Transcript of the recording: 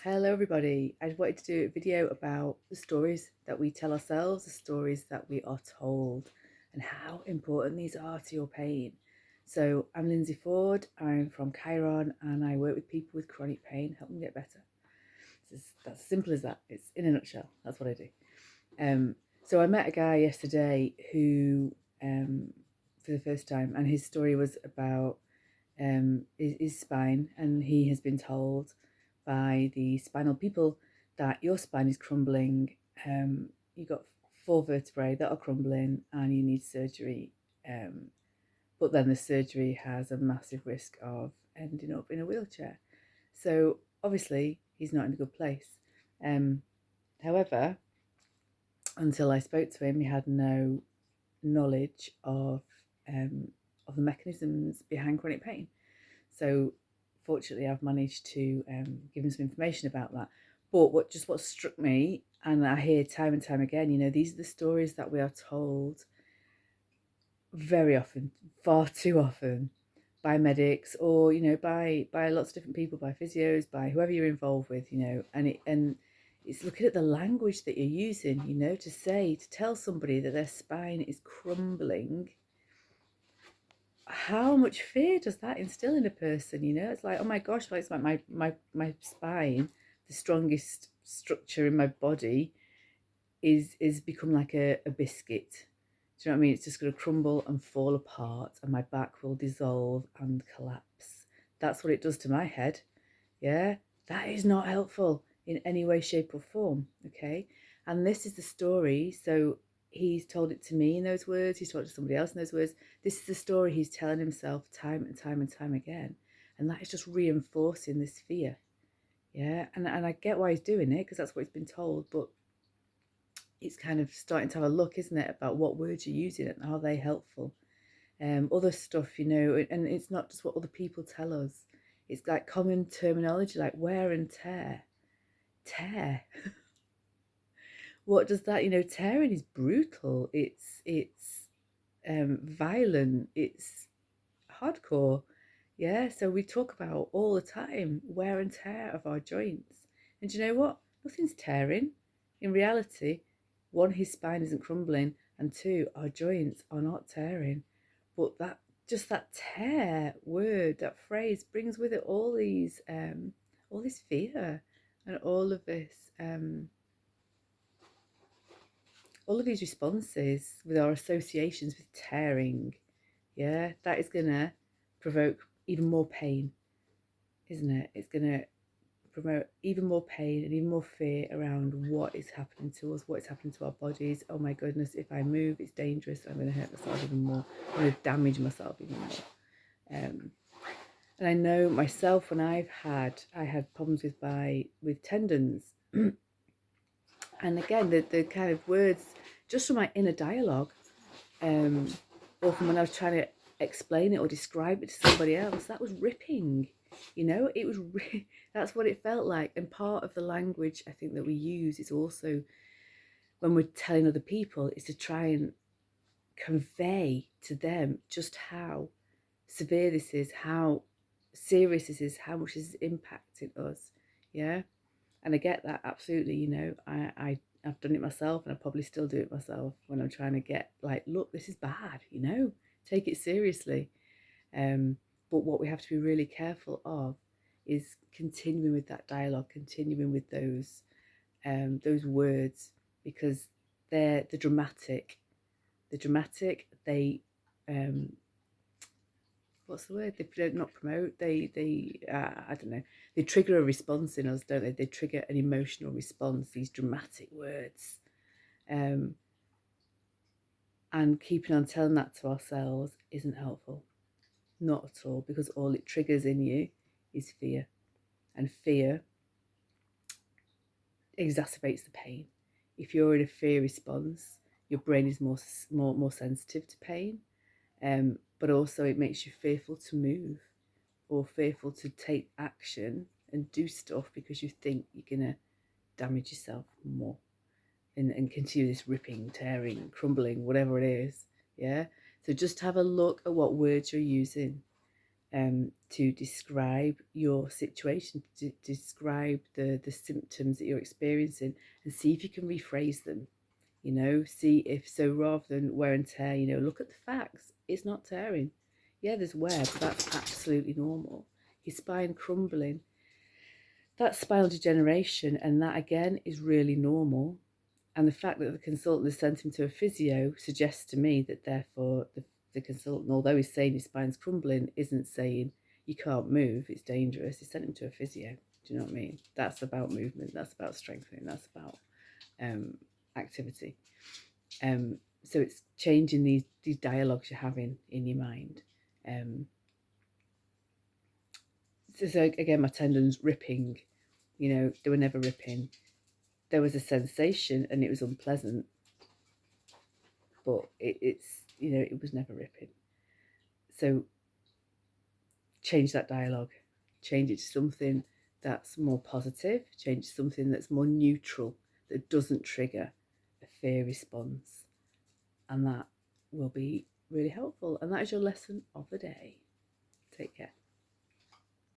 Hello everybody. I wanted to do a video about the stories that we tell ourselves, the stories that we are told, and how important these are to your pain. So I'm Lindsey Ford, I'm from Chiron, and I work with people with chronic pain, help them get better. That's as simple as that. It's in a nutshell, that's what I do. So I met a guy yesterday who, for the first time, and his story was about his spine, and he has been told by the spinal people that your spine is crumbling. You've got 4 vertebrae that are crumbling and you need surgery. But then the surgery has a massive risk of ending up in a wheelchair. So obviously he's not in a good place. However, until I spoke to him, he had no knowledge of the mechanisms behind chronic pain. So fortunately, I've managed to give him some information about that. But what struck me, and I hear time and time again, these are the stories that we are told very often, far too often, by medics, or by lots of different people, by physios, by whoever you're involved with, and it's looking at the language that you're using, to tell somebody that their spine is crumbling. How much fear does that instill in a person? It's like, oh my gosh, like, it's like my spine, the strongest structure in my body, is become like a biscuit. Do you know what I mean? It's just going to crumble and fall apart, and my back will dissolve and collapse. That's what it does to my head. Yeah, that is not helpful in any way, shape, or form. Okay, and this is the story. So he's told it to me in those words. He's told it to somebody else in those words. This is the story he's telling himself time and time and time again, and that is just reinforcing this fear. Yeah, and I get why he's doing it, because that's what he's been told. But it's kind of starting to have a look, isn't it, about what words you're using and are they helpful. Other stuff, and it's not just what other people tell us. It's like common terminology like wear and tear. Tear. What does that, tearing is brutal. It's violent. It's hardcore. Yeah, so we talk about all the time wear and tear of our joints. And do you know what? Nothing's tearing. In reality, one, his spine isn't crumbling, and two, our joints are not tearing. But that tear word, that phrase, brings with it all this fear, and all of these responses with our associations with tearing. Yeah, that is gonna provoke even more pain, isn't it? It's gonna promote even more pain and even more fear around what is happening to us, what is happening to our bodies. Oh my goodness, if I move, it's dangerous. I'm going to hurt myself even more. I'm going to damage myself even more. And I know myself, when I had problems with tendons, and again the kind of words just from my inner dialogue, or from when I was trying to explain it or describe it to somebody else, that was ripping. It was that's what it felt like. And part of the language I think that we use is also, when we're telling other people, is to try and convey to them just how severe this is, how serious this is, how much this is impacting us. Yeah, and I get that absolutely. I've done it myself, and I probably still do it myself when I'm trying to get, like, look, this is bad, take it seriously. But what we have to be really careful of is continuing with that dialogue, continuing with those words, because they're the dramatic. They what's the word? They don't, not promote. They I don't know. They trigger a response in us, don't they? They trigger an emotional response. These dramatic words, and keeping on telling that to ourselves isn't helpful. Not at all, because all it triggers in you is fear, and fear exacerbates the pain. If you're in a fear response, your brain is more sensitive to pain, but also it makes you fearful to move, or fearful to take action and do stuff, because you think you're gonna damage yourself more, and continue this ripping, tearing, crumbling, whatever it is. Yeah. So just have a look at what words you're using. to describe your situation, to describe the symptoms that you're experiencing, and see if you can rephrase them. See if, so rather than wear and tear, look at the facts. It's not tearing. Yeah, there's wear, but that's absolutely normal. His spine crumbling, that's spinal degeneration, and that again is really normal. And the fact that the consultant has sent him to a physio suggests to me that therefore the consultant, although he's saying his spine's crumbling, isn't saying you can't move, it's dangerous. He sent him to a physio. Do you know what I mean? That's about movement, that's about strengthening, that's about activity. So it's changing these dialogues you're having in your mind. So again, my tendons ripping, they were never ripping. There was a sensation and it was unpleasant, but it was never ripping. So change that dialogue, change it to something that's more positive, change it to something that's more neutral, that doesn't trigger a fear response. And that will be really helpful. And that is your lesson of the day. Take care.